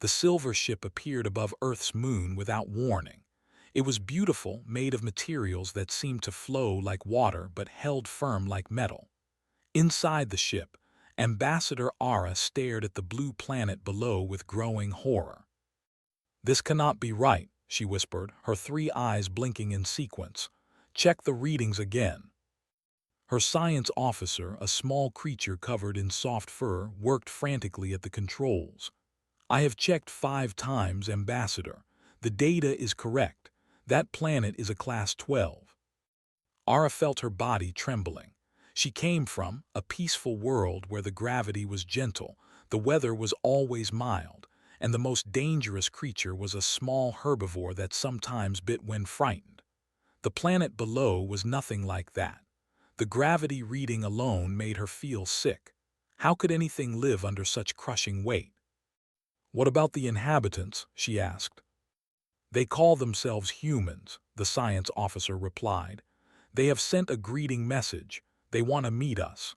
The silver ship appeared above Earth's moon without warning. It was beautiful, made of materials that seemed to flow like water but held firm like metal. Inside the ship, Ambassador Ara stared at the blue planet below with growing horror. "This cannot be right," she whispered, her three eyes blinking in sequence. "Check the readings again." Her science officer, a small creature covered in soft fur, worked frantically at the controls. "I have checked 5 times, Ambassador. The data is correct. That planet is a Class 12. Ara felt her body trembling. She came from a peaceful world where the gravity was gentle, the weather was always mild, and the most dangerous creature was a small herbivore that sometimes bit when frightened. The planet below was nothing like that. The gravity reading alone made her feel sick. How could anything live under such crushing weight? "What about the inhabitants?" she asked. "They call themselves humans," the science officer replied. "They have sent a greeting message. They want to meet us."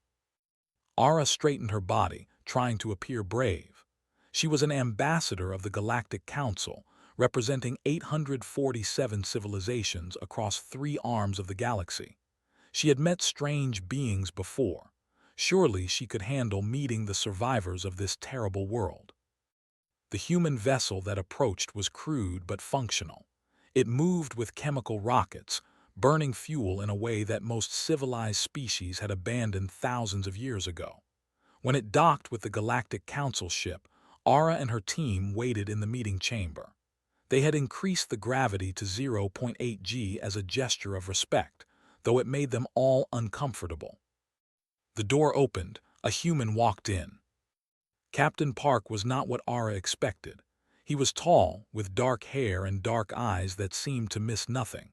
Ara straightened her body, trying to appear brave. She was an ambassador of the Galactic Council, representing 847 civilizations across 3 arms of the galaxy. She had met strange beings before. Surely she could handle meeting the survivors of this terrible world. The human vessel that approached was crude but functional. It moved with chemical rockets, burning fuel in a way that most civilized species had abandoned thousands of years ago. When it docked with the Galactic Council ship, Ara and her team waited in the meeting chamber. They had increased the gravity to 0.8 g as a gesture of respect, though it made them all uncomfortable. The door opened. A human walked in. Captain Park was not what Ara expected. He was tall, with dark hair and dark eyes that seemed to miss nothing.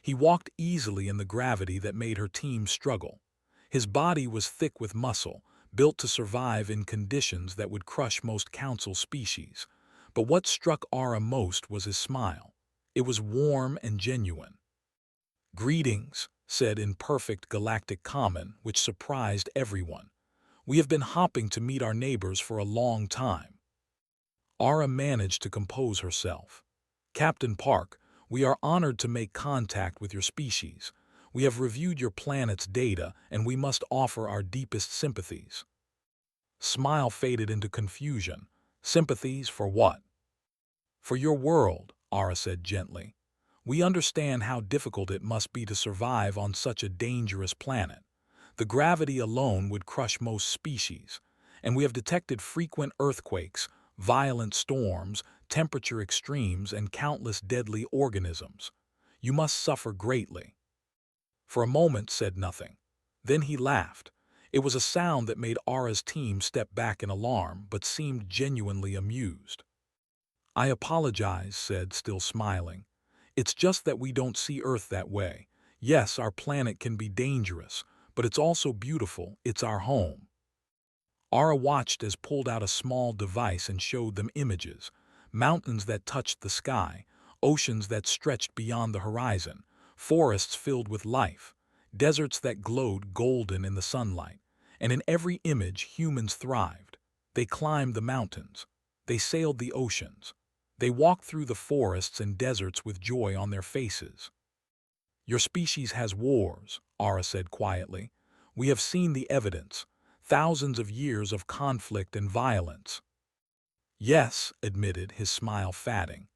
He walked easily in the gravity that made her team struggle. His body was thick with muscle, built to survive in conditions that would crush most council species. But what struck Ara most was his smile. It was warm and genuine. "Greetings," said in perfect galactic common, which surprised everyone. "We have been hopping to meet our neighbors for a long time." Ara managed to compose herself. "Captain Park, we are honored to make contact with your species. We have reviewed your planet's data, and we must offer our deepest sympathies." Smile faded into confusion. "Sympathies for what?" "For your world," Ara said gently. "We understand how difficult it must be to survive on such a dangerous planet. The gravity alone would crush most species, and we have detected frequent earthquakes, violent storms, temperature extremes, and countless deadly organisms. You must suffer greatly." For a moment said nothing. Then he laughed. It was a sound that made Ara's team step back in alarm, but seemed genuinely amused. "I apologize," said, still smiling. "It's just that we don't see Earth that way. Yes, our planet can be dangerous, but it's also beautiful. It's our home." Ara watched as pulled out a small device and showed them images. Mountains that touched the sky, oceans that stretched beyond the horizon, forests filled with life, deserts that glowed golden in the sunlight. And in every image humans thrived. They climbed the mountains. They sailed the oceans. They walked through the forests and deserts with joy on their faces. "Your species has wars," Ara said quietly. "We have seen the evidence. Thousands of years of conflict and violence." "Yes," admitted, his smile fading.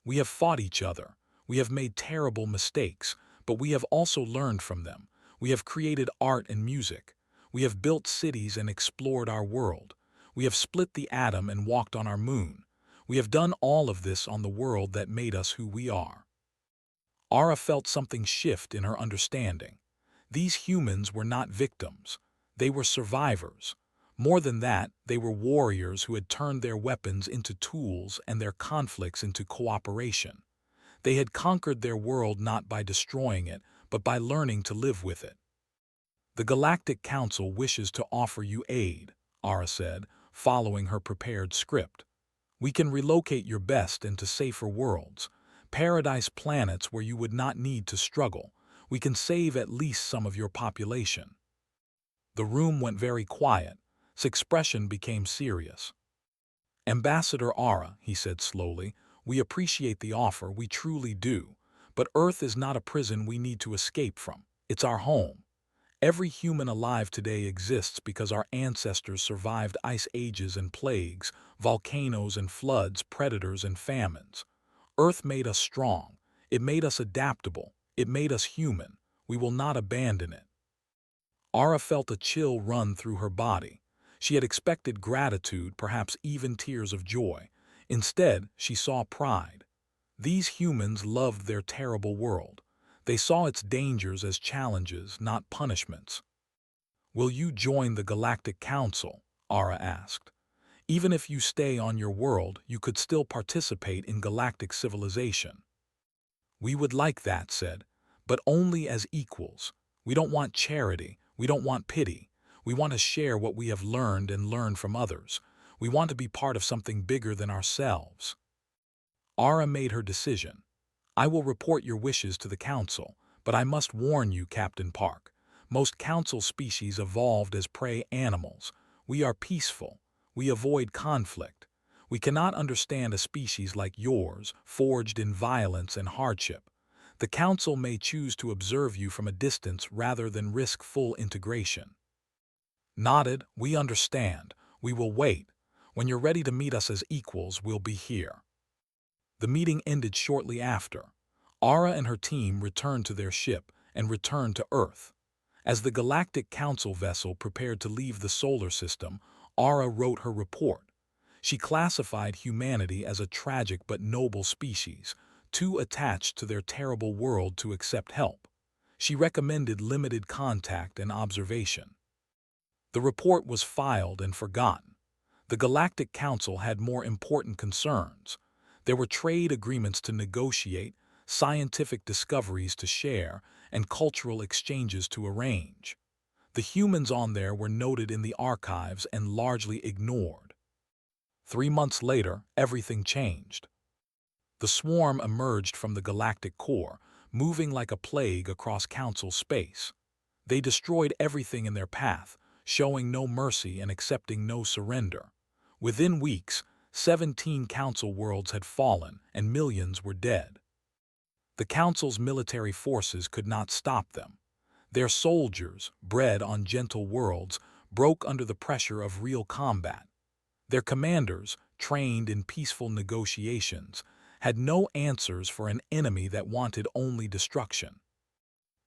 "We have fought each other. We have made terrible mistakes, but we have also learned from them. We have created art and music. We have built cities and explored our world. We have split the atom and walked on our moon. We have done all of this on the world that made us who we are." Ara felt something shift in her understanding. These humans were not victims. They were survivors. More than that, they were warriors who had turned their weapons into tools and their conflicts into cooperation. They had conquered their world not by destroying it, but by learning to live with it. "The Galactic Council wishes to offer you aid," Ara said, following her prepared script. "We can relocate your best into safer worlds, paradise planets where you would not need to struggle. We can save at least some of your population." The room went very quiet. His expression became serious. Ambassador Ara, he said slowly, we appreciate the offer, we truly do. But Earth is not a prison we need to escape from. It's our home. Every human alive today exists because our ancestors survived ice ages and plagues, volcanoes and floods, predators and famines. Earth made us strong. It made us adaptable. It made us human. We will not abandon it. Ara felt a chill run through her body. She had expected gratitude, perhaps even tears of joy. Instead, she saw pride. These humans loved their terrible world. They saw its dangers as challenges, not punishments. Will you join the Galactic Council? Ara asked. Even if you stay on your world, you could still participate in galactic civilization. We would like that, said, but only as equals. We don't want charity. We don't want pity. We want to share what we have learned and learn from others. We want to be part of something bigger than ourselves. Ara made her decision. I will report your wishes to the Council, but I must warn you, Captain Park. Most Council species evolved as prey animals. We are peaceful. We avoid conflict. We cannot understand a species like yours, forged in violence and hardship. The Council may choose to observe you from a distance rather than risk full integration. Nodded, we understand. We will wait. When you're ready to meet us as equals, we'll be here. The meeting ended shortly after. Ara and her team returned to their ship and returned to Earth. As the Galactic Council vessel prepared to leave the solar system, Ara wrote her report. She classified humanity as a tragic but noble species, too attached to their terrible world to accept help. She recommended limited contact and observation. The report was filed and forgotten. The Galactic Council had more important concerns. There were trade agreements to negotiate, scientific discoveries to share, and cultural exchanges to arrange. The humans on there were noted in the archives and largely ignored. 3 months later, everything changed. The swarm emerged from the galactic core, moving like a plague across Council space. They destroyed everything in their path, showing no mercy and accepting no surrender. Within weeks, 17 Council worlds had fallen and millions were dead. The Council's military forces could not stop them. Their soldiers, bred on gentle worlds, broke under the pressure of real combat. Their commanders, trained in peaceful negotiations, had no answers for an enemy that wanted only destruction.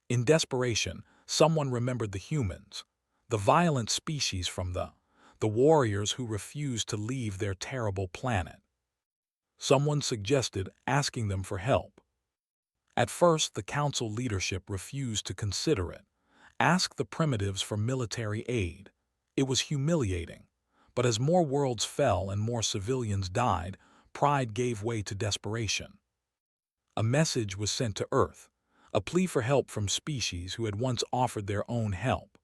In desperation, someone remembered the humans, the violent species from the warriors who refused to leave their terrible planet. Someone suggested asking them for help. At first, the Council leadership refused to consider it. Ask the primitives for military aid. It was humiliating. But as more worlds fell and more civilians died, pride gave way to desperation. A message was sent to Earth, a plea for help from species who had once offered their own help.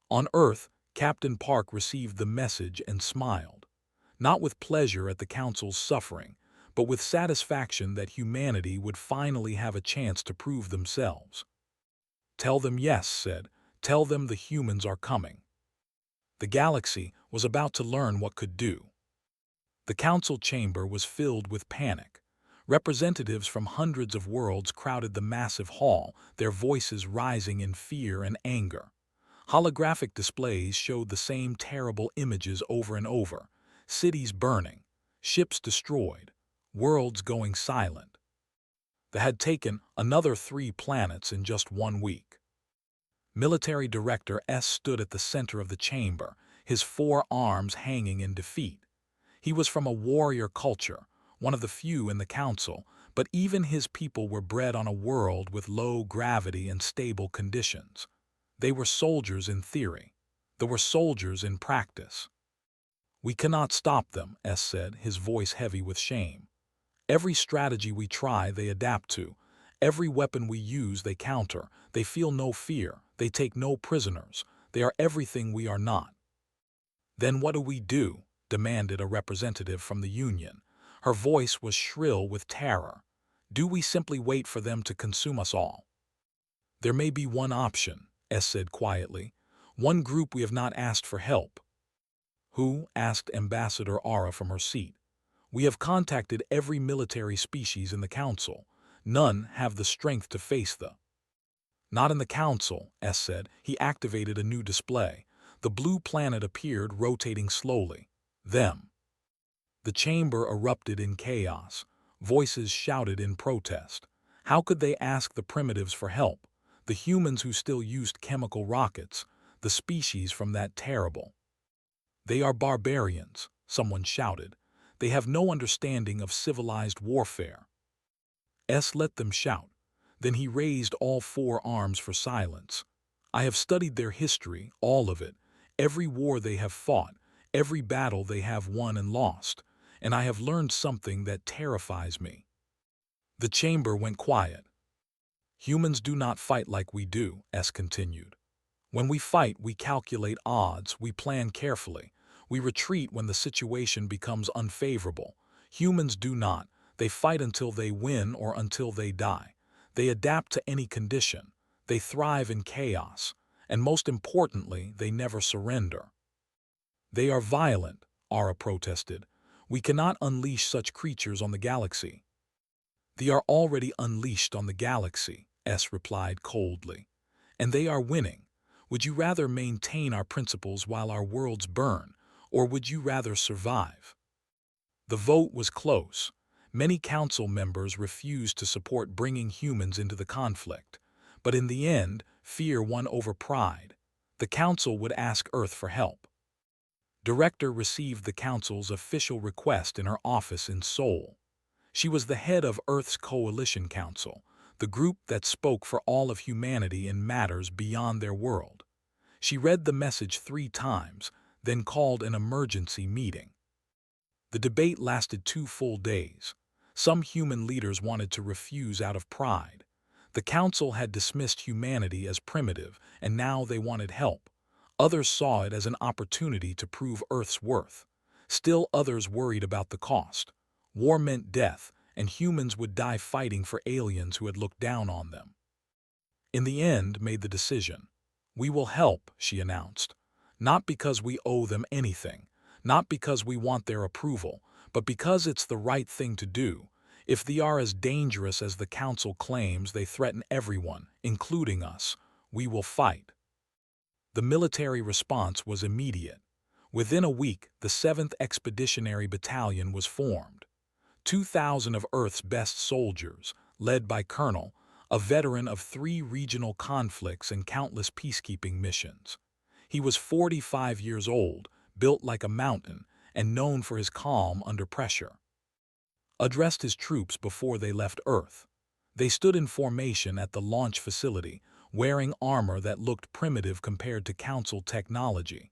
On Earth, Captain Park received the message and smiled, not with pleasure at the Council's suffering, but with satisfaction that humanity would finally have a chance to prove themselves. Tell them yes, said, tell them the humans are coming. The galaxy was about to learn what could do. The Council chamber was filled with panic. Representatives from hundreds of worlds crowded the massive hall, their voices rising in fear and anger. Holographic displays showed the same terrible images over and over: cities burning, ships destroyed, worlds going silent. They had taken another 3 planets in just 1 week. Military Director S stood at the center of the chamber, his 4 arms hanging in defeat. He was from a warrior culture, one of the few in the Council, but even his people were bred on a world with low gravity and stable conditions. They were soldiers in theory. They were soldiers in practice. We cannot stop them, S said, his voice heavy with shame. Every strategy we try, they adapt to. Every weapon we use, they counter. They feel no fear. They take no prisoners. They are everything we are not. Then what do we do? Demanded a representative from the Union. Her voice was shrill with terror. Do we simply wait for them to consume us all? There may be one option, S said quietly. One group we have not asked for help. Who? Asked Ambassador Ara from her seat. We have contacted every military species in the Council. None have the strength to face the... Not in the Council, S said. He activated a new display. The blue planet appeared, rotating slowly. Them. The chamber erupted in chaos. Voices shouted in protest. How could they ask the primitives for help? The humans who still used chemical rockets, the species from that terrible... They are barbarians, someone shouted. They have no understanding of civilized warfare. S let them shout. Then he raised all four arms for silence. I have studied their history, all of it, every war they have fought, every battle they have won and lost, and I have learned something that terrifies me. The chamber went quiet. Humans do not fight like we do, S continued. When we fight, we calculate odds, we plan carefully. We retreat when the situation becomes unfavorable. Humans do not. They fight until they win or until they die. They adapt to any condition. They thrive in chaos. And most importantly, they never surrender. They are violent, Ara protested. We cannot unleash such creatures on the galaxy. They are already unleashed on the galaxy, S replied coldly. And they are winning. Would you rather maintain our principles while our worlds burn, or would you rather survive? The vote was close. Many council members refused to support bringing humans into the conflict. But in the end, fear won over pride. The council would ask Earth for help. Director received the council's official request in her office in Seoul. She was the head of Earth's Coalition Council, the group that spoke for all of humanity in matters beyond their world. She read the message 3 times, then called an emergency meeting. The debate lasted 2 full days. Some human leaders wanted to refuse out of pride. The council had dismissed humanity as primitive, and now they wanted help. Others saw it as an opportunity to prove Earth's worth. Still others worried about the cost. War meant death, and humans would die fighting for aliens who had looked down on them. In the end, made the decision. We will help, she announced. Not because we owe them anything, not because we want their approval, but because it's the right thing to do. If they are as dangerous as the Council claims, they threaten everyone, including us, we will fight. The military response was immediate. Within a week, the 7th Expeditionary Battalion was formed. 2,000 of Earth's best soldiers, led by Colonel, a veteran of 3 regional conflicts and countless peacekeeping missions. He was 45 years old, built like a mountain, and known for his calm under pressure. Addressed his troops before they left Earth. They stood in formation at the launch facility, wearing armor that looked primitive compared to Council technology.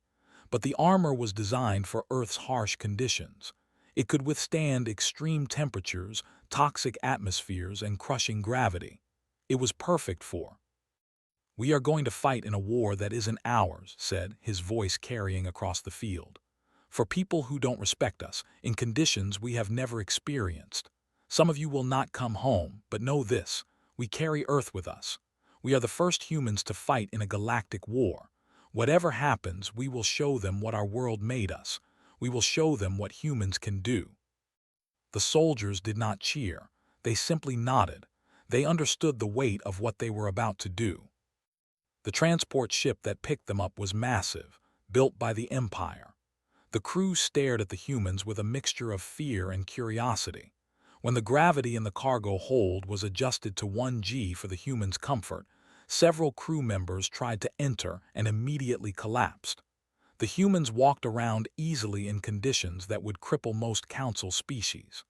But the armor was designed for Earth's harsh conditions. It could withstand extreme temperatures, toxic atmospheres, and crushing gravity. It was perfect for... We are going to fight in a war that isn't ours, said, his voice carrying across the field. For people who don't respect us, in conditions we have never experienced. Some of you will not come home, but know this, we carry Earth with us. We are the first humans to fight in a galactic war. Whatever happens, we will show them what our world made us. We will show them what humans can do. The soldiers did not cheer. They simply nodded. They understood the weight of what they were about to do. The transport ship that picked them up was massive, built by the Empire. The crew stared at the humans with a mixture of fear and curiosity. When the gravity in the cargo hold was adjusted to 1G for the humans' comfort, several crew members tried to enter and immediately collapsed. The humans walked around easily in conditions that would cripple most Council species.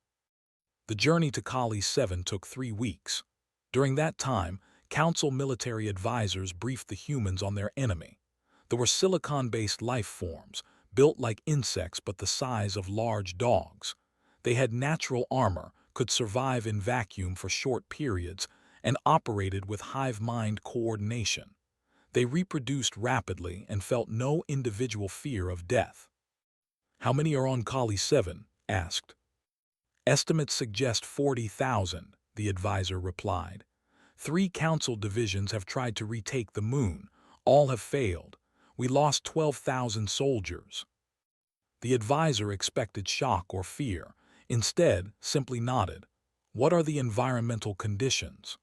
The journey to Kali 7 took 3 weeks. During that time, Council military advisors briefed the humans on their enemy. There were silicon-based life forms, built like insects but the size of large dogs. They had natural armor, could survive in vacuum for short periods, and operated with hive-mind coordination. They reproduced rapidly and felt no individual fear of death. How many are on Kali 7? Asked. Estimates suggest 40,000, the advisor replied. 3 Council divisions have tried to retake the moon. All have failed. We lost 12,000 soldiers. The advisor expected shock or fear. Instead, simply nodded. What are the environmental conditions?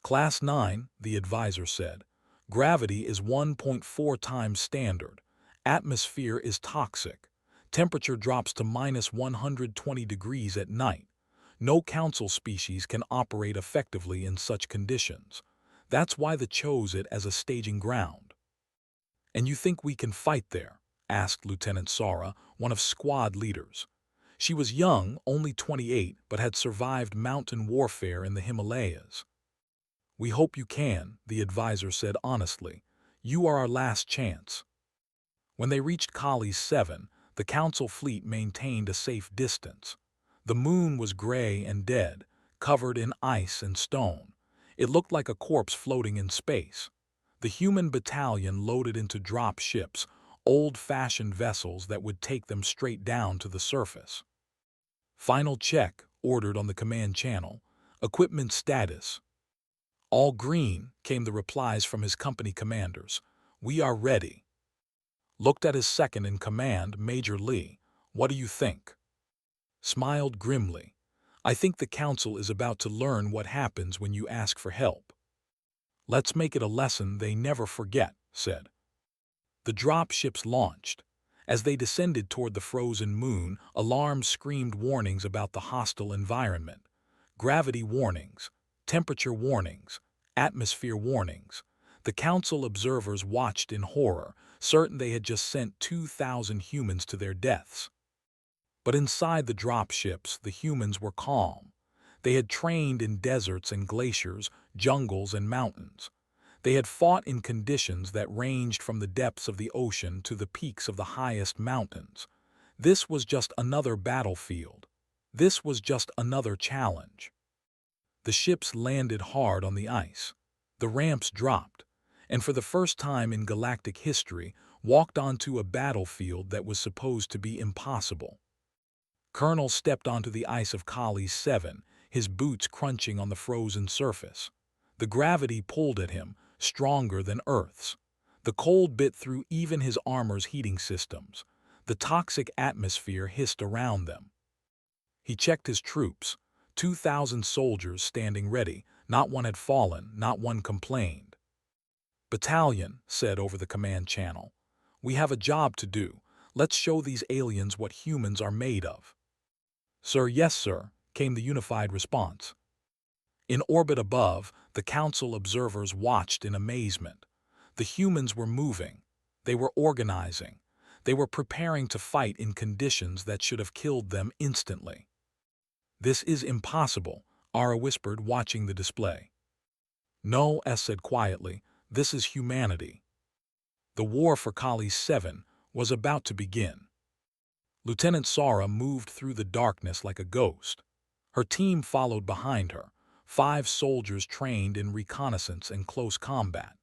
Class 9, the advisor said. Gravity is 1.4 times standard. Atmosphere is toxic. Temperature drops to minus 120 degrees at night. No council species can operate effectively in such conditions. That's why they chose it as a staging ground. And you think we can fight there? Asked Lieutenant Sara, one of squad leaders. She was young, only 28, but had survived mountain warfare in the Himalayas. We hope you can, the advisor said honestly. You are our last chance. When they reached Kali 7, the council fleet maintained a safe distance. The moon was gray and dead, covered in ice and stone. It looked like a corpse floating in space. The human battalion loaded into drop ships, old-fashioned vessels that would take them straight down to the surface. Final check, ordered on the command channel. Equipment status. All green, came the replies from his company commanders. We are ready. Looked at his second in command, Major Lee. What do you think? Smiled grimly. I think the council is about to learn what happens when you ask for help. Let's make it a lesson they never forget, said. The drop ships launched. As they descended toward the frozen moon, alarms screamed warnings about the hostile environment. Gravity warnings, temperature warnings, atmosphere warnings. The council observers watched in horror, certain they had just sent 2,000 humans to their deaths. But inside the drop ships, the humans were calm. They had trained in deserts and glaciers, jungles and mountains. They had fought in conditions that ranged from the depths of the ocean to the peaks of the highest mountains. This was just another battlefield. This was just another challenge. The ships landed hard on the ice. The ramps dropped, and for the first time in galactic history, walked onto a battlefield that was supposed to be impossible. Colonel stepped onto the ice of Kali 7, his boots crunching on the frozen surface. The gravity pulled at him, stronger than Earth's. The cold bit through even his armor's heating systems. The toxic atmosphere hissed around them. He checked his troops, 2,000 soldiers standing ready. Not one had fallen, not one complained. Battalion, said over the command channel. We have a job to do. Let's show these aliens what humans are made of. Sir, yes, sir, came the unified response. In orbit above, the council observers watched in amazement. The humans were moving. They were organizing. They were preparing to fight in conditions that should have killed them instantly. This is impossible, Ara whispered, watching the display. No, S said quietly, this is humanity. The war for Kali 7 was about to begin. Lieutenant Sara moved through the darkness like a ghost. Her team followed behind her, 5 soldiers trained in reconnaissance and close combat.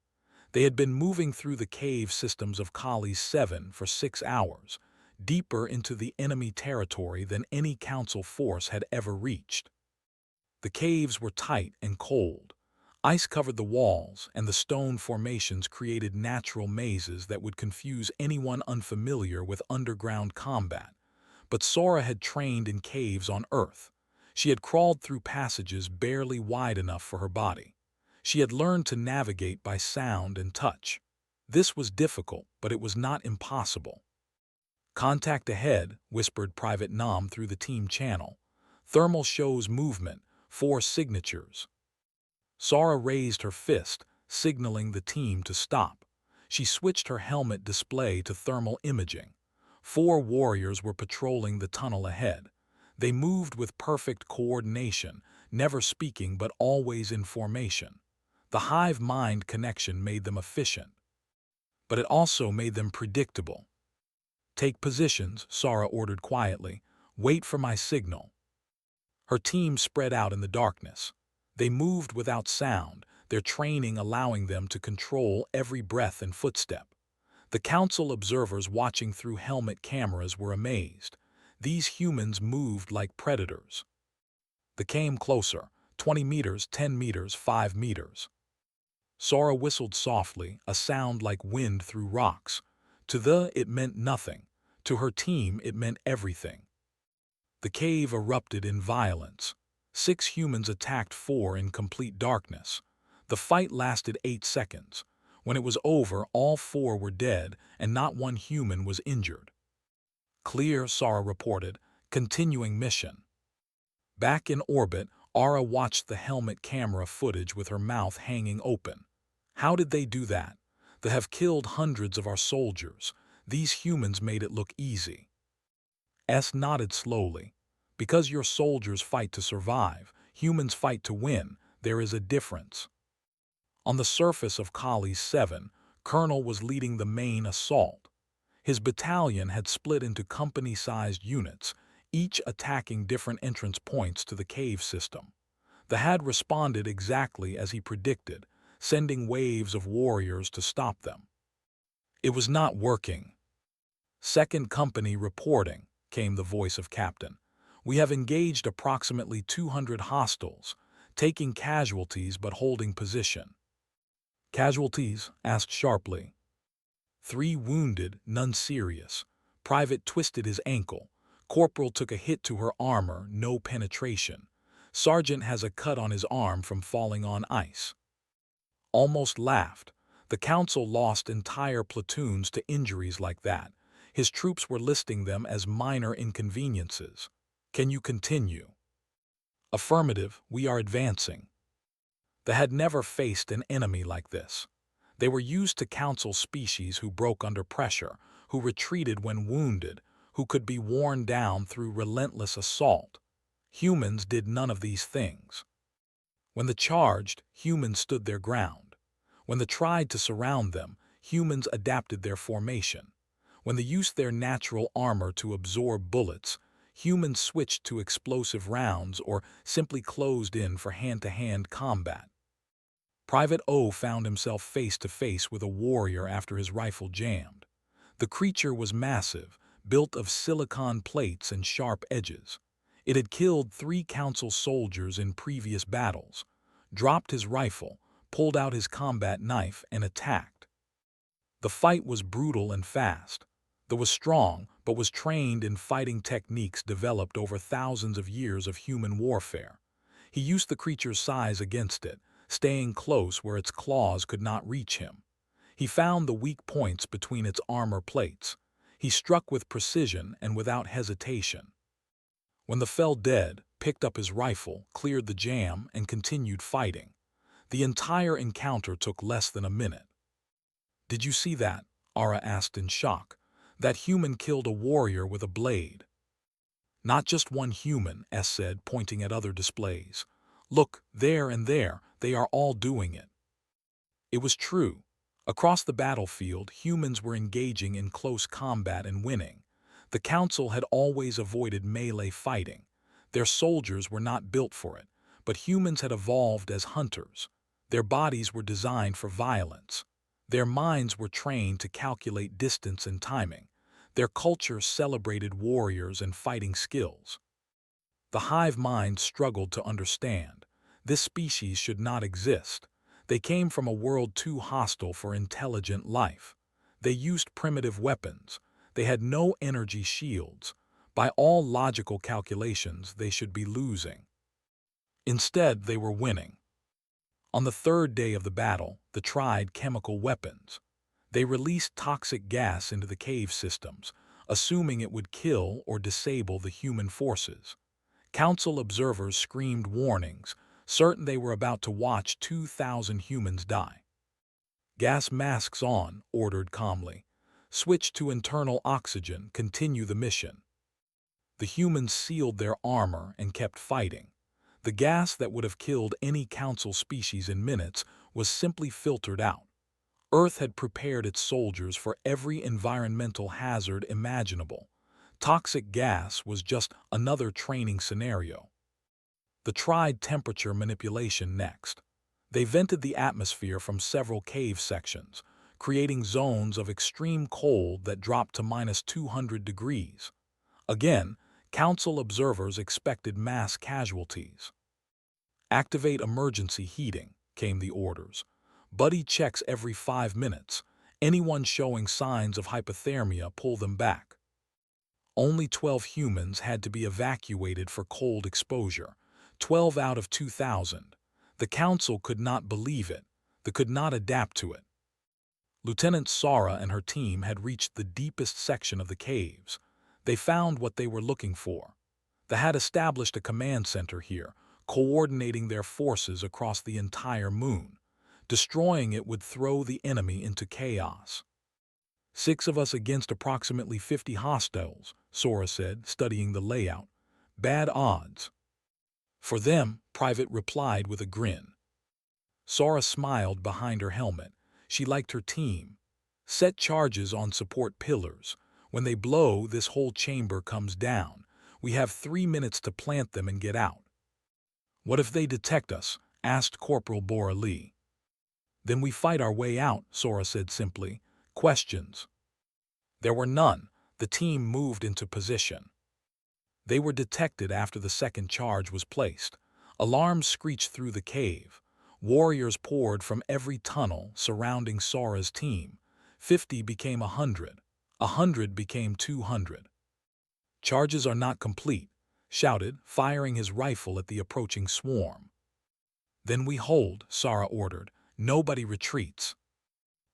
They had been moving through the cave systems of Kali 7 for 6 hours, deeper into the enemy territory than any council force had ever reached. The caves were tight and cold. Ice covered the walls, and the stone formations created natural mazes that would confuse anyone unfamiliar with underground combat. But Sora had trained in caves on Earth. She had crawled through passages barely wide enough for her body. She had learned to navigate by sound and touch. This was difficult, but it was not impossible. Contact ahead, whispered Private Nam through the team channel. Thermal shows movement, 4 signatures. Sara raised her fist, signaling the team to stop. She switched her helmet display to thermal imaging. 4 warriors were patrolling the tunnel ahead. They moved with perfect coordination, never speaking but always in formation. The hive-mind connection made them efficient. But it also made them predictable. Take positions, Sara ordered quietly. Wait for my signal. Her team spread out in the darkness. They moved without sound, their training allowing them to control every breath and footstep. The council observers watching through helmet cameras were amazed. These humans moved like predators. They came closer, 20 meters, 10 meters, 5 meters. Sora whistled softly, a sound like wind through rocks. To it meant nothing. To her team, it meant everything. The cave erupted in violence. 6 humans attacked 4 in complete darkness. The fight lasted 8 seconds. When it was over, all 4 were dead and not one human was injured. Clear, Sara reported, continuing mission. Back in orbit, Ara watched the helmet camera footage with her mouth hanging open. How did they do that? They have killed hundreds of our soldiers. These humans made it look easy. S nodded slowly. Because your soldiers fight to survive, humans fight to win, there is a difference. On the surface of Kali's 7, Colonel was leading the main assault. His battalion had split into company-sized units, each attacking different entrance points to the cave system. The had responded exactly as he predicted, sending waves of warriors to stop them. It was not working. Second company reporting, came the voice of Captain. We have engaged approximately 200 hostiles, taking casualties but holding position. Casualties? Asked sharply. 3 wounded, none serious. Private twisted his ankle. Corporal took a hit to her armor, no penetration. Sergeant has a cut on his arm from falling on ice. Almost laughed. The council lost entire platoons to injuries like that. His troops were listing them as minor inconveniences. Can you continue? Affirmative, we are advancing. They had never faced an enemy like this. They were used to council species who broke under pressure, who retreated when wounded, who could be worn down through relentless assault. Humans did none of these things. When they charged, humans stood their ground. When they tried to surround them, humans adapted their formation. When they used their natural armor to absorb bullets, humans switched to explosive rounds or simply closed in for hand-to-hand combat. Private O found himself face-to-face with a warrior after his rifle jammed. The creature was massive, built of silicon plates and sharp edges. It had killed 3 council soldiers in previous battles, dropped his rifle, pulled out his combat knife, and attacked. The fight was brutal and fast. They was strong, but was trained in fighting techniques developed over thousands of years of human warfare. He used the creature's size against it, staying close where its claws could not reach him. He found the weak points between its armor plates. He struck with precision and without hesitation. When the fell dead, picked up his rifle, cleared the jam, and continued fighting. The entire encounter took less than a minute. Did you see that? Ara asked in shock. That human killed a warrior with a blade. Not just one human, S said, pointing at other displays. Look, there and there, they are all doing it. It was true. Across the battlefield, humans were engaging in close combat and winning. The council had always avoided melee fighting. Their soldiers were not built for it, but humans had evolved as hunters. Their bodies were designed for violence. Their minds were trained to calculate distance and timing. Their culture celebrated warriors and fighting skills. The hive mind struggled to understand. This species should not exist. They came from a world too hostile for intelligent life. They used primitive weapons. They had no energy shields. By all logical calculations, they should be losing. Instead, they were winning. On the 3rd day of the battle, they tried chemical weapons. They released toxic gas into the cave systems, assuming it would kill or disable the human forces. Council observers screamed warnings, certain they were about to watch 2,000 humans die. Gas masks on, ordered calmly. Switch to internal oxygen, continue the mission. The humans sealed their armor and kept fighting. The gas that would have killed any council species in minutes was simply filtered out. Earth had prepared its soldiers for every environmental hazard imaginable. Toxic gas was just another training scenario. They tried temperature manipulation next. They vented the atmosphere from several cave sections, creating zones of extreme cold that dropped to -200 degrees. Again, council observers expected mass casualties. Activate emergency heating, came the orders. Buddy checks every 5 minutes. Anyone showing signs of hypothermia, pull them back. Only 12 humans had to be evacuated for cold exposure. 12 out of 2,000. The council could not believe it. They could not adapt to it. Lieutenant Sara and her team had reached the deepest section of the caves. They found what they were looking for. They had established a command center here, coordinating their forces across the entire moon. Destroying it would throw the enemy into chaos. 6 of us against approximately 50 hostiles, Sora said, studying the layout. Bad odds. For them, Private replied with a grin. Sora smiled behind her helmet. She liked her team. Set charges on support pillars. When they blow, this whole chamber comes down. We have 3 minutes to plant them and get out. What if they detect us? Asked Corporal Bora Lee. Then we fight our way out, Sora said simply. Questions? There were none. The team moved into position. They were detected after the second charge was placed. Alarms screeched through the cave. Warriors poured from every tunnel surrounding Sora's team. 50 became 100. 100 became 200. Charges are not complete, shouted, firing his rifle at the approaching swarm. Then we hold, Sara ordered. Nobody retreats.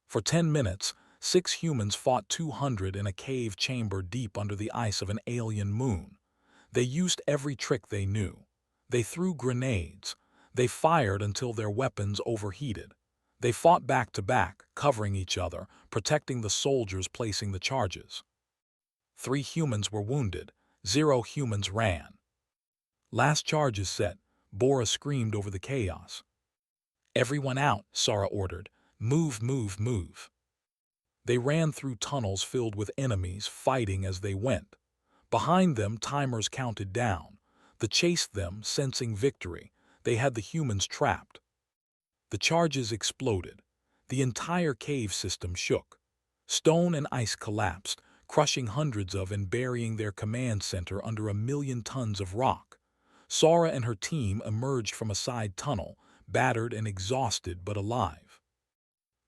For 10 minutes, 6 humans fought 200 in a cave chamber deep under the ice of an alien moon. They used every trick they knew. They threw grenades. They fired until their weapons overheated. They fought back to back, covering each other, protecting the soldiers placing the charges. 3 humans were wounded. 0 humans ran. Last charge is set, Bora screamed over the chaos. Everyone out, Sara ordered. Move, move, move. They ran through tunnels filled with enemies, fighting as they went. Behind them, timers counted down. They chased them, sensing victory. They had the humans trapped. The charges exploded. The entire cave system shook. Stone and ice collapsed, crushing hundreds of and burying their command center under 1,000,000 tons of rock. Sara and her team emerged from a side tunnel, battered and exhausted but alive.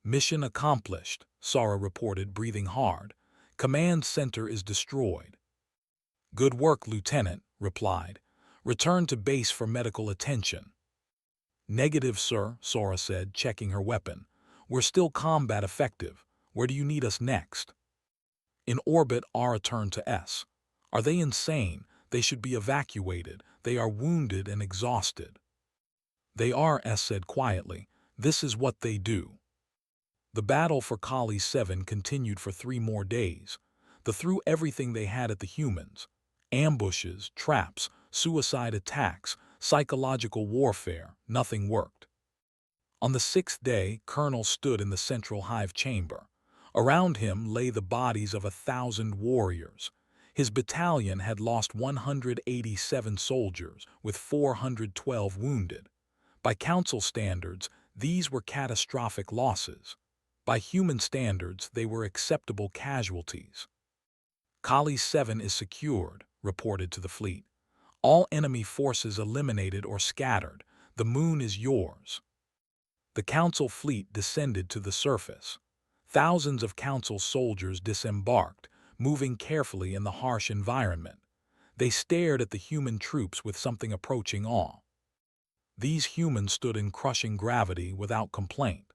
Mission accomplished, Sara reported, breathing hard. Command center is destroyed. Good work, Lieutenant, replied. Return to base for medical attention. Negative, sir, Sara said, checking her weapon. We're still combat effective. Where do you need us next? In orbit, Ara turned to S. Are they insane? They should be evacuated. They are wounded and exhausted. They are, S said quietly. This is what they do. The battle for Kali 7 continued for 3 more days. They threw everything they had at the humans. Ambushes, traps, suicide attacks, psychological warfare, nothing worked. On the 6th day, Colonel stood in the central hive chamber. Around him lay the bodies of 1,000 warriors. His battalion had lost 187 soldiers, with 412 wounded. By council standards, these were catastrophic losses. By human standards, they were acceptable casualties. Kali 7 is secured, reported to the fleet. All enemy forces eliminated or scattered. The moon is yours. The council fleet descended to the surface. Thousands of council soldiers disembarked, moving carefully in the harsh environment. They stared at the human troops with something approaching awe. These humans stood in crushing gravity without complaint.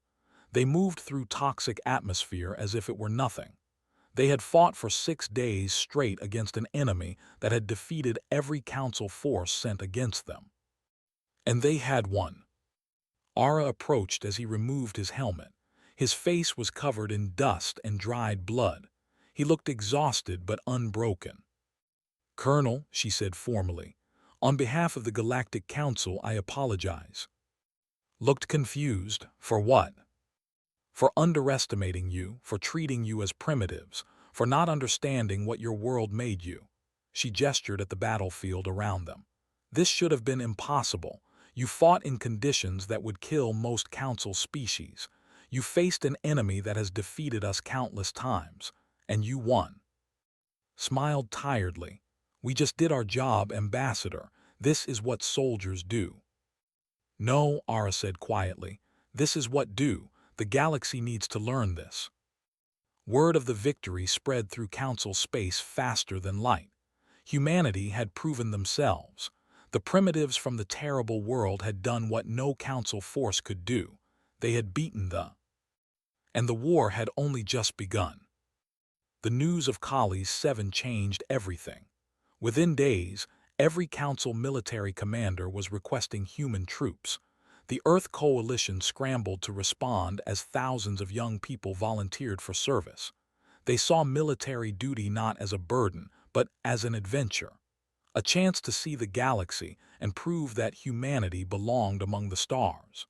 They moved through toxic atmosphere as if it were nothing. They had fought for 6 days straight against an enemy that had defeated every council force sent against them. And they had won. Ara approached as he removed his helmet. His face was covered in dust and dried blood. He looked exhausted but unbroken. Colonel, she said formally, on behalf of the Galactic Council, I apologize. Looked confused. For what? For underestimating you, for treating you as primitives, for not understanding what your world made you. She gestured at the battlefield around them. This should have been impossible. You fought in conditions that would kill most council species. You faced an enemy that has defeated us countless times, and you won. Smiled tiredly. We just did our job, Ambassador. This is what soldiers do. No, Ara said quietly. This is what do. The galaxy needs to learn this. Word of the victory spread through Council space faster than light. Humanity had proven themselves. The primitives from the terrible world had done what no Council force could do. They had beaten and the war had only just begun. The news of Kali's 7 changed everything. Within days, every Council military commander was requesting human troops. The Earth Coalition scrambled to respond as thousands of young people volunteered for service. They saw military duty not as a burden, but as an adventure, a chance to see the galaxy and prove that humanity belonged among the stars.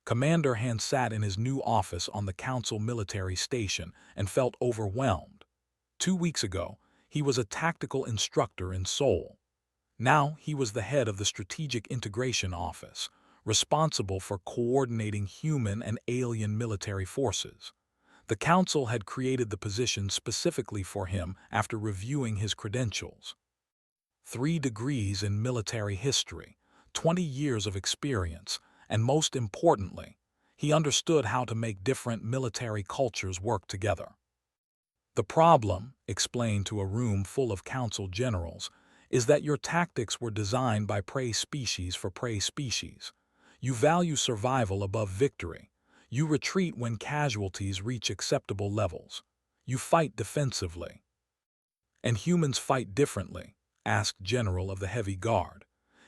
Commander Han sat in his new office on the Council military station and felt overwhelmed. 2 weeks ago, he was a tactical instructor in Seoul. Now he was the head of the Strategic Integration Office, responsible for coordinating human and alien military forces. The Council had created the position specifically for him after reviewing his credentials. 3 degrees in military history, 20 years of experience, and most importantly, he understood how to make different military cultures work together. The problem, explained to a room full of Council generals, is that your tactics were designed by prey species for prey species. You value survival above victory. You retreat when casualties reach acceptable levels. You fight defensively. And humans fight differently, asked General of the Heavy Guard.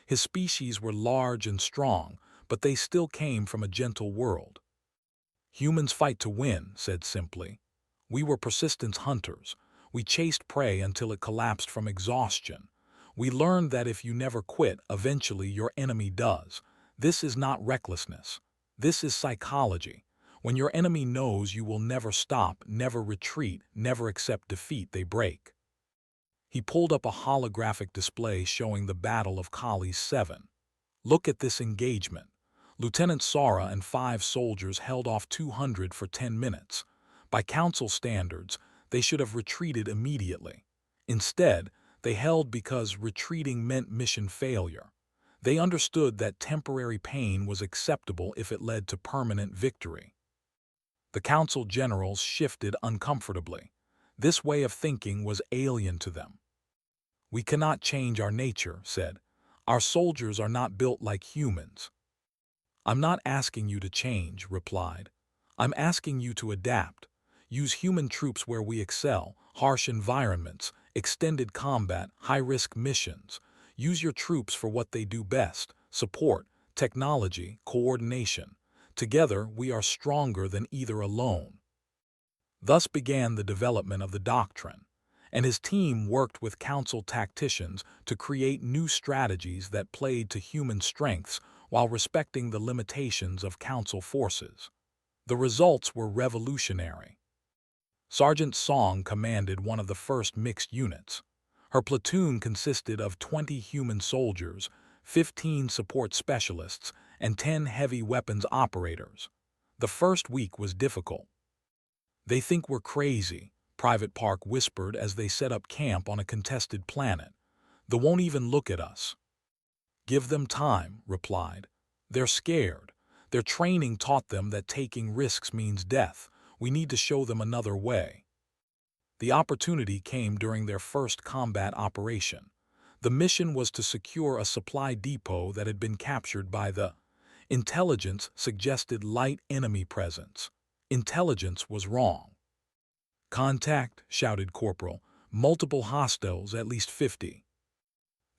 His species were large and strong, but they still came from a gentle world. Humans fight to win, said simply. We were persistence hunters. We chased prey until it collapsed from exhaustion. We learned that if you never quit, eventually your enemy does. This is not recklessness. This is psychology. When your enemy knows you will never stop, never retreat, never accept defeat, they break. He pulled up a holographic display showing the Battle of Kali's 7. Look at this engagement. Lieutenant Sara and 5 soldiers held off 200 for 10 minutes. By Council standards, they should have retreated immediately. Instead, they held because retreating meant mission failure. They understood that temporary pain was acceptable if it led to permanent victory. The Council generals shifted uncomfortably. This way of thinking was alien to them. We cannot change our nature, said. Our soldiers are not built like humans. I'm not asking you to change, replied. I'm asking you to adapt. Use human troops where we excel, harsh environments, extended combat, high-risk missions. Use your troops for what they do best, support, technology, coordination. Together, we are stronger than either alone. Thus began the development of the doctrine, and his team worked with Council tacticians to create new strategies that played to human strengths while respecting the limitations of Council forces. The results were revolutionary. Sergeant Song commanded one of the first mixed units. Her platoon consisted of 20 human soldiers, 15 support specialists, and 10 heavy weapons operators. The first week was difficult. They think we're crazy, Private Park whispered as they set up camp on a contested planet. They won't even look at us. Give them time, replied. They're scared. Their training taught them that taking risks means death. We need to show them another way. The opportunity came during their first combat operation. The mission was to secure a supply depot that had been captured by the intelligence suggested light enemy presence. Intelligence was wrong. Contact, shouted Corporal. Multiple hostiles, at least 50.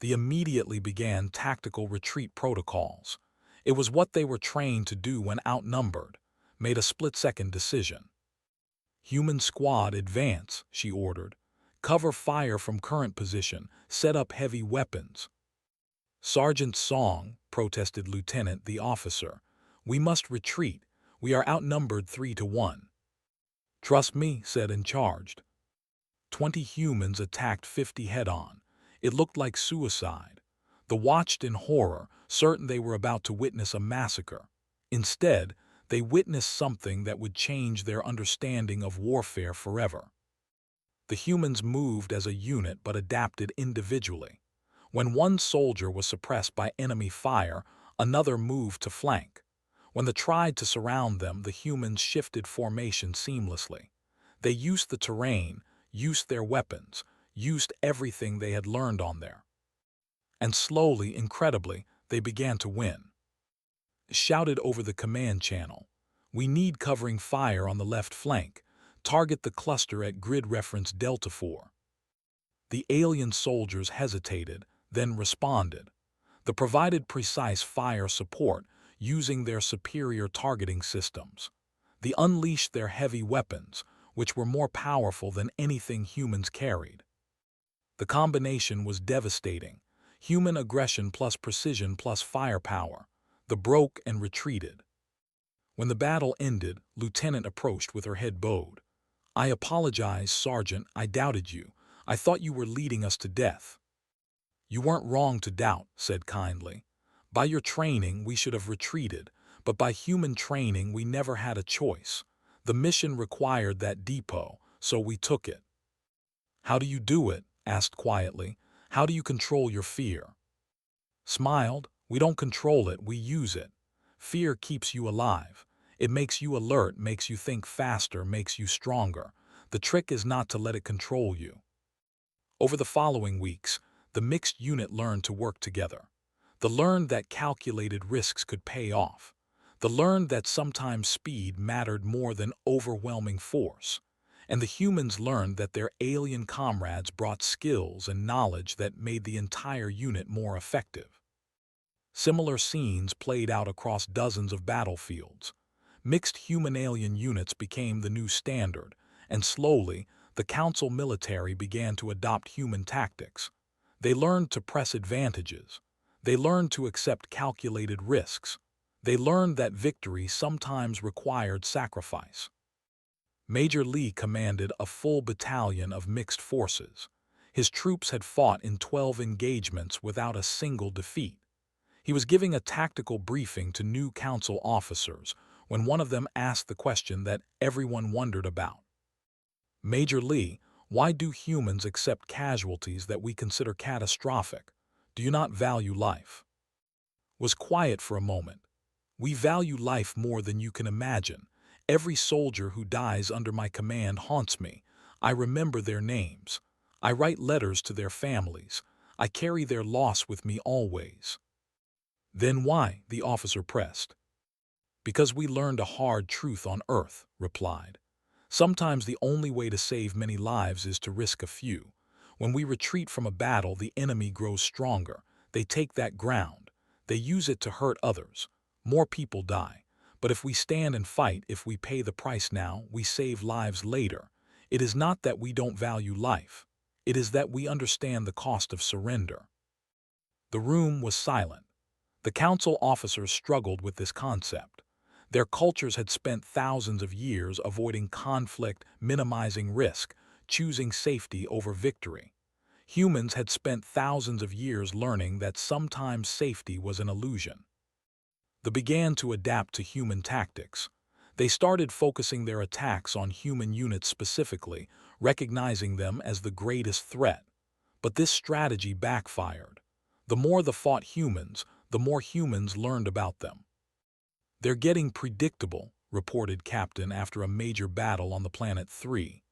They immediately began tactical retreat protocols. It was what they were trained to do when outnumbered. Made a split-second decision. Human squad advance, she ordered. Cover fire from current position. Set up heavy weapons. Sergeant Song, protested Lieutenant the officer. We must retreat. We are outnumbered 3-1. Trust me, said and charged. 20 humans attacked 50 head-on. It looked like suicide. They watched in horror, certain they were about to witness a massacre. Instead, they witnessed something that would change their understanding of warfare forever. The humans moved as a unit but adapted individually. When one soldier was suppressed by enemy fire, another moved to flank. When they tried to surround them, the humans shifted formation seamlessly. They used the terrain, used their weapons, used everything they had learned on there. And slowly, incredibly, they began to win. Shouted over the command channel, "We need covering fire on the left flank. Target the cluster at grid reference Delta 4. The alien soldiers hesitated, then responded. They provided precise fire support using their superior targeting systems. They unleashed their heavy weapons, which were more powerful than anything humans carried. The combination was devastating. Human aggression plus precision plus firepower. They broke and retreated. When the battle ended, Lieutenant approached with her head bowed. "I apologize, Sergeant, I doubted you. I thought you were leading us to death." "You weren't wrong to doubt," said kindly. "By your training, we should have retreated, but by human training, we never had a choice. The mission required that depot, so we took it." "How do you do it?" asked quietly. "How do you control your fear?" Smiled. "We don't control it, we use it. Fear keeps you alive. It makes you alert, makes you think faster, makes you stronger. The trick is not to let it control you." Over the following weeks, the mixed unit learned to work together. They learned that calculated risks could pay off. They learned that sometimes speed mattered more than overwhelming force. And the humans learned that their alien comrades brought skills and knowledge that made the entire unit more effective. Similar scenes played out across dozens of battlefields. Mixed human-alien units became the new standard, and slowly, the Council military began to adopt human tactics. They learned to press advantages. They learned to accept calculated risks. They learned that victory sometimes required sacrifice. Major Lee commanded a full battalion of mixed forces. His troops had fought in 12 engagements without a single defeat. He was giving a tactical briefing to new council officers when one of them asked the question that everyone wondered about. "Major Lee, why do humans accept casualties that we consider catastrophic? Do you not value life?" Was quiet for a moment. "We value life more than you can imagine. Every soldier who dies under my command haunts me. I remember their names. I write letters to their families. I carry their loss with me always." "Then why?" the officer pressed. "Because we learned a hard truth on Earth," replied. "Sometimes the only way to save many lives is to risk a few. When we retreat from a battle, the enemy grows stronger. They take that ground. They use it to hurt others. More people die. But if we stand and fight, if we pay the price now, we save lives later. It is not that we don't value life. It is that we understand the cost of surrender." The room was silent. The council officers struggled with this concept. Their cultures had spent thousands of years avoiding conflict, minimizing risk, choosing safety over victory. Humans had spent thousands of years learning that sometimes safety was an illusion. They began to adapt to human tactics. They started focusing their attacks on human units specifically, recognizing them as the greatest threat. But this strategy backfired. The more they fought humans, the more humans learned about them. "They're getting predictable," reported Captain after a major battle on the planet 3.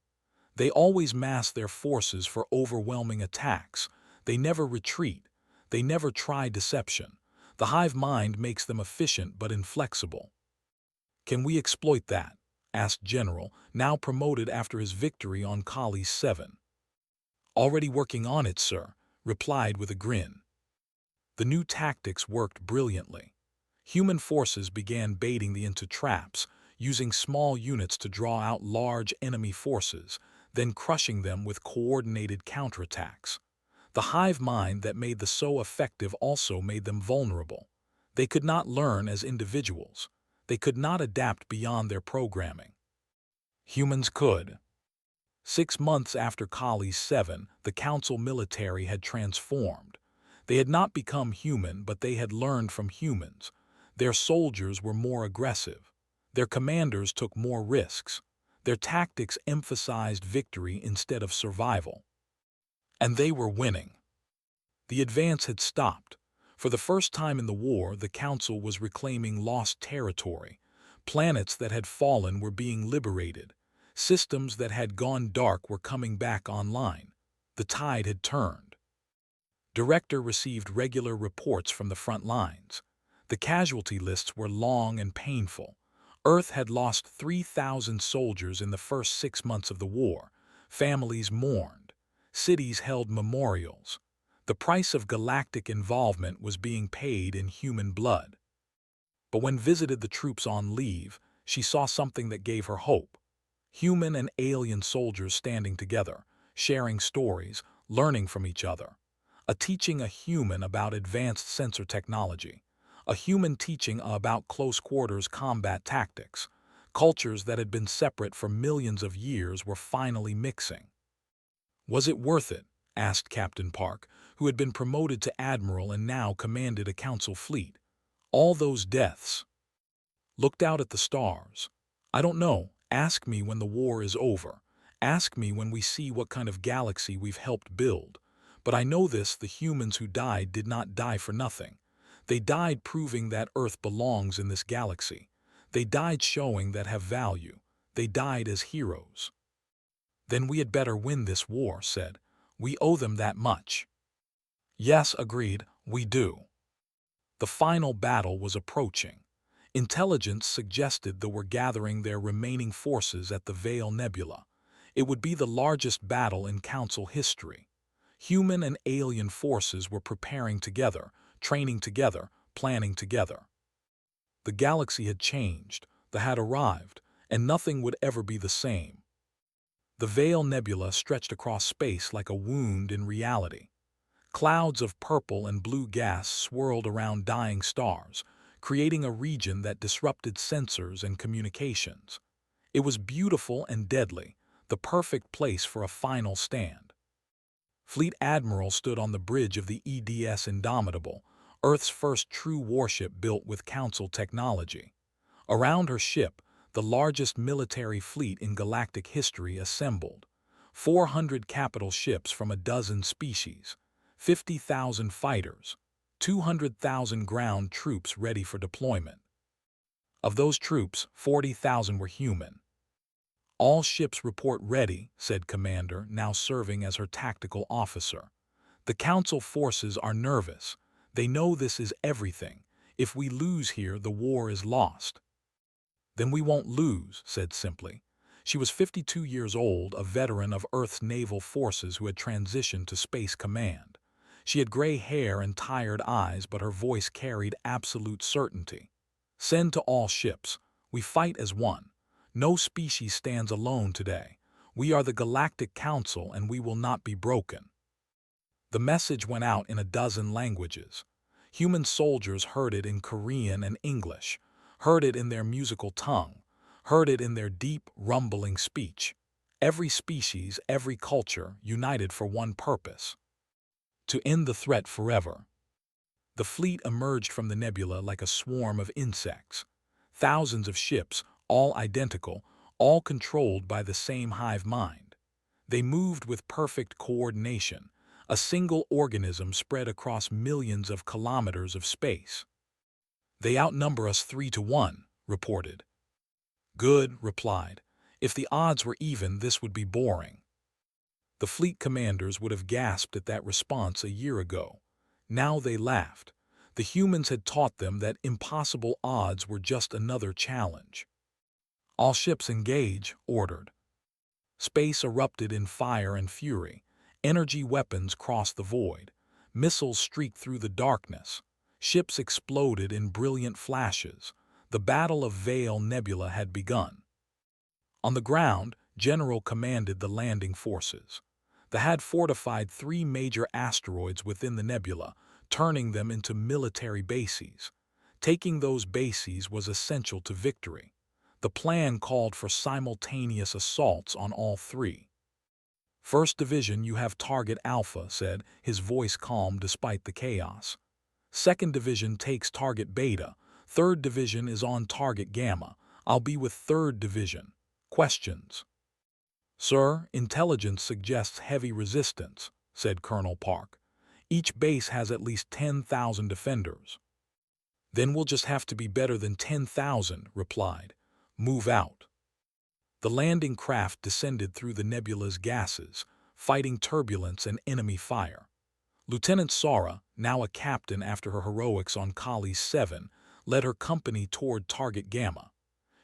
"They always mass their forces for overwhelming attacks. They never retreat. They never try deception. The hive mind makes them efficient but inflexible." "Can we exploit that?" asked General, now promoted after his victory on Kali 7. "Already working on it, sir," replied with a grin. The new tactics worked brilliantly. Human forces began baiting them into traps, using small units to draw out large enemy forces, then crushing them with coordinated counterattacks. The hive mind that made them so effective also made them vulnerable. They could not learn as individuals. They could not adapt beyond their programming. Humans could. 6 months after Kali 7, the Council military had transformed. They had not become human, but they had learned from humans. Their soldiers were more aggressive. Their commanders took more risks. Their tactics emphasized victory instead of survival. And they were winning. The advance had stopped. For the first time in the war, the Council was reclaiming lost territory. Planets that had fallen were being liberated. Systems that had gone dark were coming back online. The tide had turned. Director received regular reports from the front lines. The casualty lists were long and painful. Earth had lost 3,000 soldiers in the first 6 months of the war. Families mourned. Cities held memorials. The price of galactic involvement was being paid in human blood. But when visited the troops on leave, she saw something that gave her hope. Human and alien soldiers standing together, sharing stories, learning from each other. Teaching a human about advanced sensor technology. A human teaching about close-quarters combat tactics. Cultures that had been separate for millions of years were finally mixing. "Was it worth it?" asked Captain Park, who had been promoted to admiral and now commanded a council fleet. "All those deaths." Looked out at the stars. "I don't know. Ask me when the war is over. Ask me when we see what kind of galaxy we've helped build. But I know this, the humans who died did not die for nothing. They died proving that Earth belongs in this galaxy. They died showing that have value. They died as heroes." "Then we had better win this war," said. "We owe them that much." "Yes," agreed, "we do." The final battle was approaching. Intelligence suggested they were gathering their remaining forces at the Veil Nebula. It would be the largest battle in Council history. Human and alien forces were preparing together, training together, planning together. The galaxy had changed, had arrived, and nothing would ever be the same. The Veil Nebula stretched across space like a wound in reality. Clouds of purple and blue gas swirled around dying stars, creating a region that disrupted sensors and communications. It was beautiful and deadly, the perfect place for a final stand. Fleet Admiral stood on the bridge of the EDS Indomitable, Earth's first true warship built with Council technology. Around her ship, the largest military fleet in galactic history assembled. 400 capital ships from a dozen species, 50,000 fighters, 200,000 ground troops ready for deployment. Of those troops, 40,000 were human. "All ships report ready," said Commander, now serving as her tactical officer. "The Council forces are nervous. They know this is everything. If we lose here, the war is lost." "Then we won't lose," said simply. She was 52 years old, a veteran of Earth's naval forces who had transitioned to Space Command. She had gray hair and tired eyes, but her voice carried absolute certainty. "Send to all ships. We fight as one. No species stands alone today. We are the Galactic Council and we will not be broken." The message went out in a dozen languages. Human soldiers heard it in Korean and English, heard it in their musical tongue, heard it in their deep, rumbling speech. Every species, every culture, united for one purpose: to end the threat forever. The fleet emerged from the nebula like a swarm of insects. Thousands of ships, all identical, all controlled by the same hive mind. They moved with perfect coordination, a single organism spread across millions of kilometers of space. "They outnumber us 3-1, reported. "Good," replied. "If the odds were even, this would be boring." The fleet commanders would have gasped at that response a year ago. Now they laughed. The humans had taught them that impossible odds were just another challenge. "All ships engage," ordered. Space erupted in fire and fury. Energy weapons crossed the void. Missiles streaked through the darkness. Ships exploded in brilliant flashes. The Battle of Veil Nebula had begun. On the ground, General commanded the landing forces. They had fortified 3 major asteroids within the nebula, turning them into military bases. Taking those bases was essential to victory. The plan called for simultaneous assaults on all 3. "First Division, you have target Alpha," said, his voice calm despite the chaos. "Second Division takes target Beta. Third Division is on target Gamma. I'll be with Third Division. Questions?" "Sir, intelligence suggests heavy resistance," said Colonel Park. "Each base has at least 10,000 defenders." "Then we'll just have to be better than 10,000, replied. "Move out." The landing craft descended through the nebula's gases, fighting turbulence and enemy fire. Lieutenant Sara, now a captain after her heroics on Kali's 7, led her company toward Target Gamma.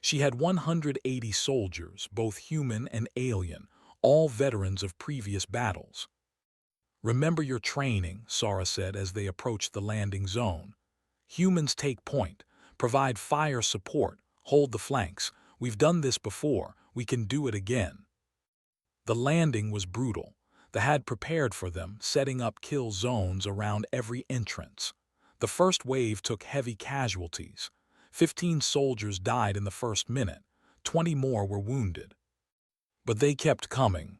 She had 180 soldiers, both human and alien, all veterans of previous battles. "Remember your training," Sara said as they approached the landing zone. "Humans take point, provide fire support, hold the flanks. We've done this before, we can do it again." The landing was brutal. They had prepared for them, setting up kill zones around every entrance. The first wave took heavy casualties. 15 soldiers died in the first minute, 20 more were wounded. But they kept coming.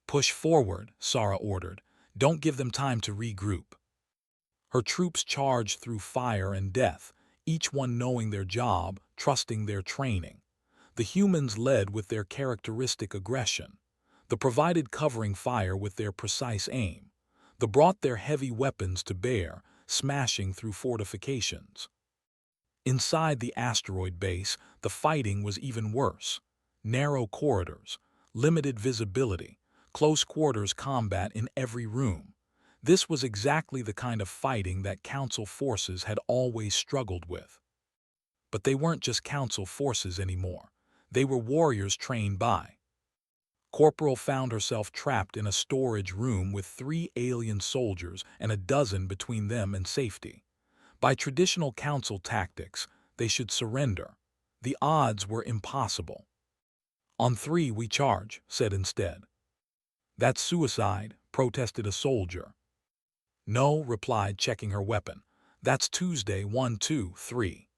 "Push forward," Sara ordered. "Don't give them time to regroup." Her troops charged through fire and death, each one knowing their job, trusting their training. The humans led with their characteristic aggression. The provided covering fire with their precise aim. The brought their heavy weapons to bear, smashing through fortifications. Inside the asteroid base, the fighting was even worse. Narrow corridors, limited visibility, close quarters combat in every room. This was exactly the kind of fighting that Council forces had always struggled with. But they weren't just Council forces anymore. They were warriors trained by. Corporal found herself trapped in a storage room with 3 alien soldiers and a dozen between them and safety. By traditional Council tactics, they should surrender. The odds were impossible. "On 3 we charge," said instead. "That's suicide," protested a soldier. "No," replied, checking her weapon. "That's Tuesday, 1, 2, 3.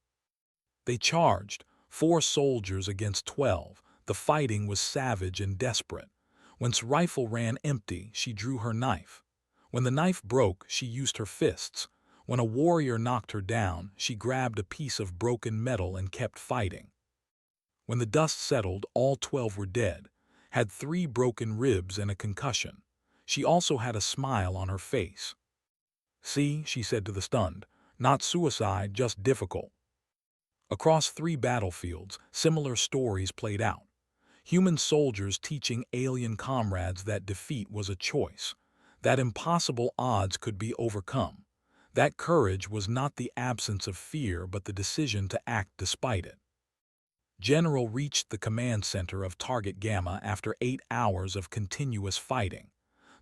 They charged, 4 soldiers against 12. The fighting was savage and desperate. When's rifle ran empty, she drew her knife. When the knife broke, she used her fists. When a warrior knocked her down, she grabbed a piece of broken metal and kept fighting. When the dust settled, all 12 were dead, had 3 broken ribs and a concussion. She also had a smile on her face. "See," she said to the stunned, "not suicide, just difficult." Across 3 battlefields, similar stories played out. Human soldiers teaching alien comrades that defeat was a choice, that impossible odds could be overcome, that courage was not the absence of fear but the decision to act despite it. General reached the command center of Target Gamma after 8 hours of continuous fighting.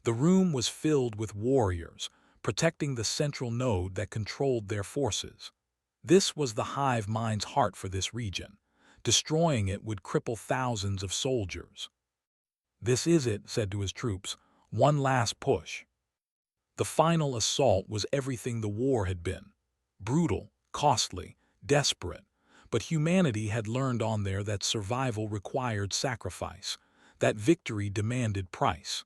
The room was filled with warriors, protecting the central node that controlled their forces. This was the hive mind's heart for this region. Destroying it would cripple thousands of soldiers. "This is it," said to his troops. "One last push." The final assault was everything the war had been. Brutal, costly, desperate. But humanity had learned on there that survival required sacrifice, that victory demanded price.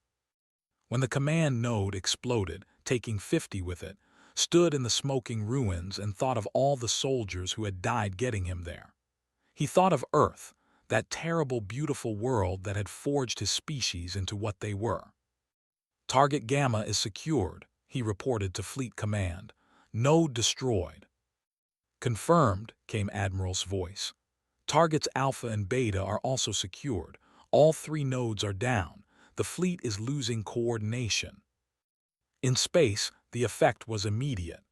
When the command node exploded, taking 50 with it, stood in the smoking ruins and thought of all the soldiers who had died getting him there. He thought of Earth, that terrible, beautiful world that had forged his species into what they were. "Target Gamma is secured," he reported to Fleet Command. "Node destroyed." "Confirmed," came Admiral's voice. "Targets Alpha and Beta are also secured. All 3 nodes are down. The fleet is losing coordination." In space, the effect was immediate.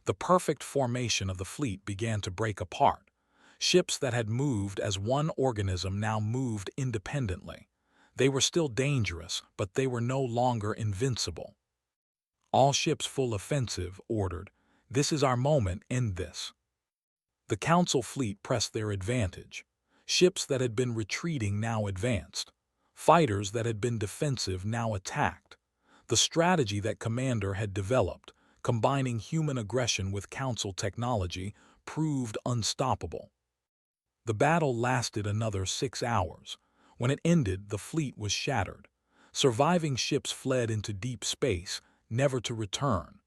The perfect formation of the fleet began to break apart. Ships that had moved as one organism now moved independently. They were still dangerous, but they were no longer invincible. "All ships full offensive," ordered. "This is our moment, end this." The Council fleet pressed their advantage. Ships that had been retreating now advanced. Fighters that had been defensive now attacked. The strategy that Commander had developed, combining human aggression with Council technology, proved unstoppable. The battle lasted another 6 hours. When it ended, the fleet was shattered. Surviving ships fled into deep space, never to return.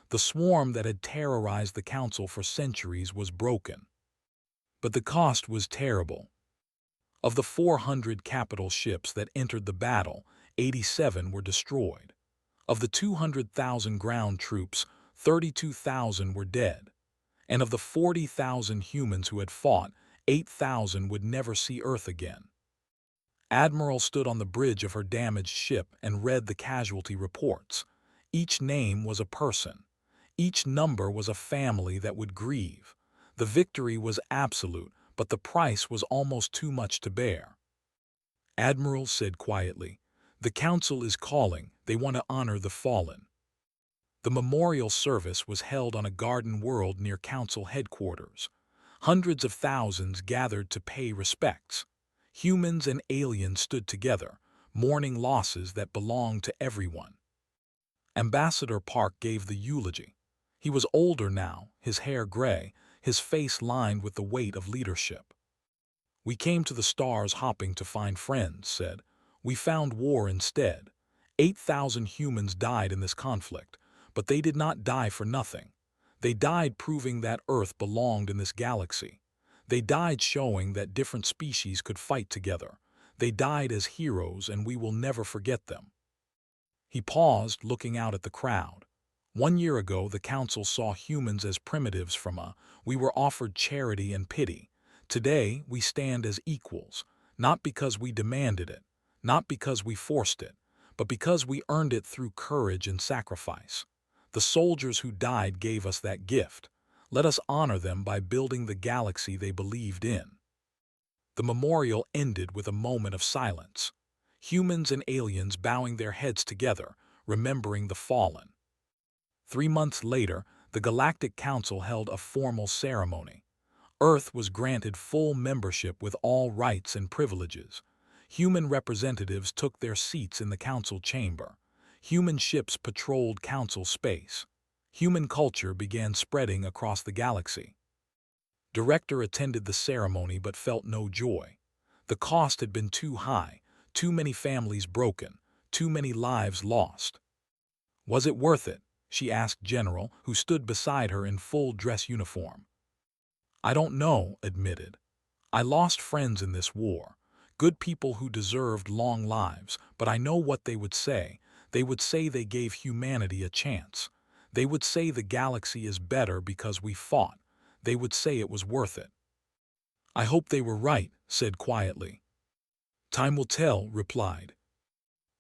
The swarm that had terrorized the Council for centuries was broken. But the cost was terrible. Of the 400 capital ships that entered the battle, 87 were destroyed. Of the 200,000 ground troops, 32,000 were dead. And of the 40,000 humans who had fought, 8,000 would never see Earth again. Admiral stood on the bridge of her damaged ship and read the casualty reports. Each name was a person. Each number was a family that would grieve. The victory was absolute, but the price was almost too much to bear. Admiral said quietly, "The Council is calling. They want to honor the fallen." The memorial service was held on a garden world near Council headquarters. Hundreds of thousands gathered to pay respects. Humans and aliens stood together, mourning losses that belonged to everyone. Ambassador Park gave the eulogy. He was older now, his hair gray, his face lined with the weight of leadership. "We came to the stars hopping to find friends," said. "We found war instead. 8,000 humans died in this conflict, but they did not die for nothing. They died proving that Earth belonged in this galaxy. They died showing that different species could fight together. They died as heroes, and we will never forget them." He paused, looking out at the crowd. 1 year ago, the Council saw humans as primitives from a we were offered charity and pity. Today, we stand as equals, not because we demanded it, not because we forced it, but because we earned it through courage and sacrifice. The soldiers who died gave us that gift. Let us honor them by building the galaxy they believed in. The memorial ended with a moment of silence. Humans and aliens bowing their heads together, remembering the fallen. 3 months later, the Galactic Council held a formal ceremony. Earth was granted full membership with all rights and privileges. Human representatives took their seats in the Council chamber. Human ships patrolled Council space. Human culture began spreading across the galaxy. Director attended the ceremony but felt no joy. The cost had been too high, too many families broken, too many lives lost. "Was it worth it?" she asked General, who stood beside her in full dress uniform. "I don't know," admitted. "I lost friends in this war, good people who deserved long lives, but I know what they would say. They would say they gave humanity a chance. They would say the galaxy is better because we fought. They would say it was worth it." "I hope they were right," said quietly. "Time will tell," replied.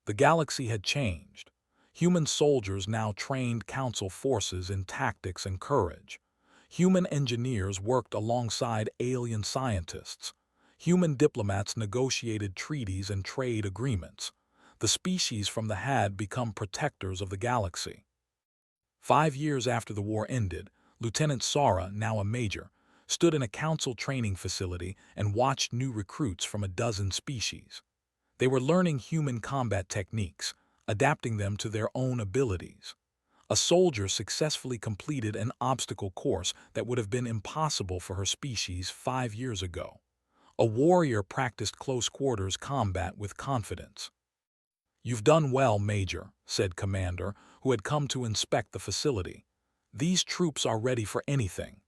The galaxy had changed. Human soldiers now trained Council forces in tactics and courage. Human engineers worked alongside alien scientists. Human diplomats negotiated treaties and trade agreements. The species from the had become protectors of the galaxy. 5 years after the war ended, Lieutenant Sara, now a major, stood in a Council training facility and watched new recruits from a dozen species. They were learning human combat techniques, adapting them to their own abilities. A soldier successfully completed an obstacle course that would have been impossible for her species 5 years ago. A warrior practiced close-quarters combat with confidence. "You've done well, Major," said Commander, who had come to inspect the facility. "These troops are ready for anything."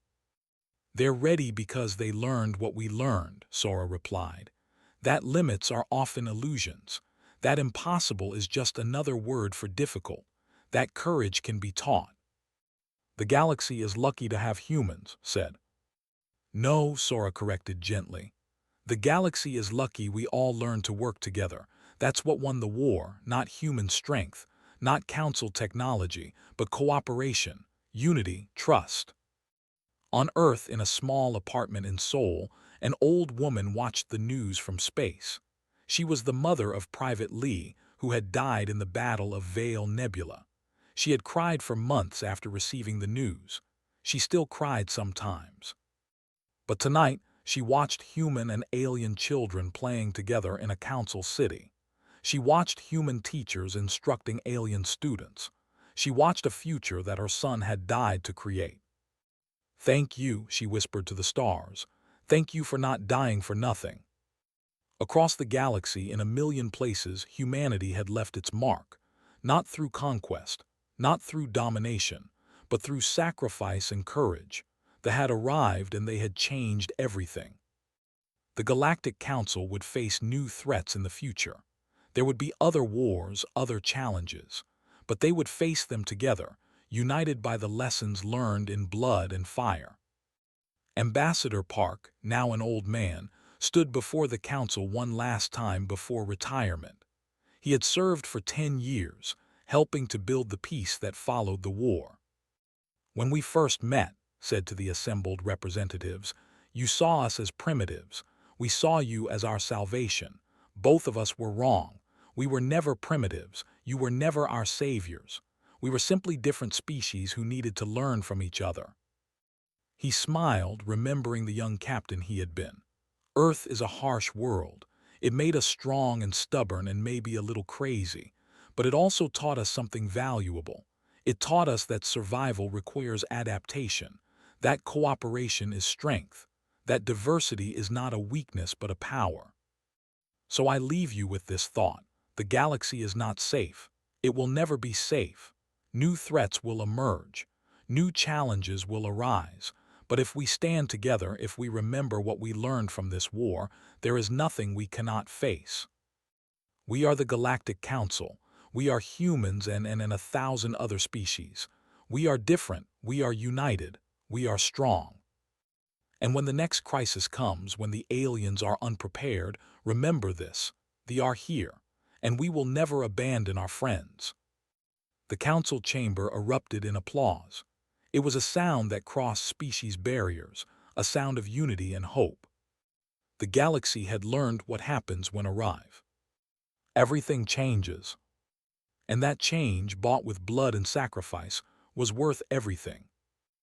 "They're ready because they learned what we learned," Sora replied. "That limits are often illusions. That impossible is just another word for difficult. That courage can be taught." "The galaxy is lucky to have humans," said. "No," Sora corrected gently. "The galaxy is lucky we all learned to work together. That's what won the war, not human strength, not Council technology, but cooperation, unity, trust." On Earth, in a small apartment in Seoul, an old woman watched the news from space. She was the mother of Private Lee, who had died in the Battle of Vale Nebula. She had cried for months after receiving the news. She still cried sometimes. But tonight, she watched human and alien children playing together in a Council city. She watched human teachers instructing alien students. She watched a future that her son had died to create. "Thank you," she whispered to the stars. "Thank you for not dying for nothing." Across the galaxy, in a million places, humanity had left its mark, not through conquest, not through domination, but through sacrifice and courage. They had arrived and they had changed everything. The Galactic Council would face new threats in the future. There would be other wars, other challenges, but they would face them together, united by the lessons learned in blood and fire. Ambassador Park, now an old man, stood before the council one last time before retirement. He had served for 10 years, helping to build the peace that followed the war. "When we first met," said to the assembled representatives, "you saw us as primitives. We saw you as our salvation. Both of us were wrong. We were never primitives. You were never our saviors. We were simply different species who needed to learn from each other." He smiled, remembering the young captain he had been. Earth is a harsh world. It made us strong and stubborn and maybe a little crazy, but it also taught us something valuable. It taught us that survival requires adaptation, that cooperation is strength, that diversity is not a weakness but a power. So I leave you with this thought. The galaxy is not safe. It will never be safe. New threats will emerge. New challenges will arise. But if we stand together, if we remember what we learned from this war, there is nothing we cannot face. We are the Galactic Council. We are humans and 1,000 other species. We are different. We are united. We are strong. And when the next crisis comes, when the aliens are unprepared, remember this. They are here, and we will never abandon our friends. The council chamber erupted in applause. It was a sound that crossed species barriers, a sound of unity and hope. The galaxy had learned what happens when arrive. Everything changes. And that change, bought with blood and sacrifice, was worth everything.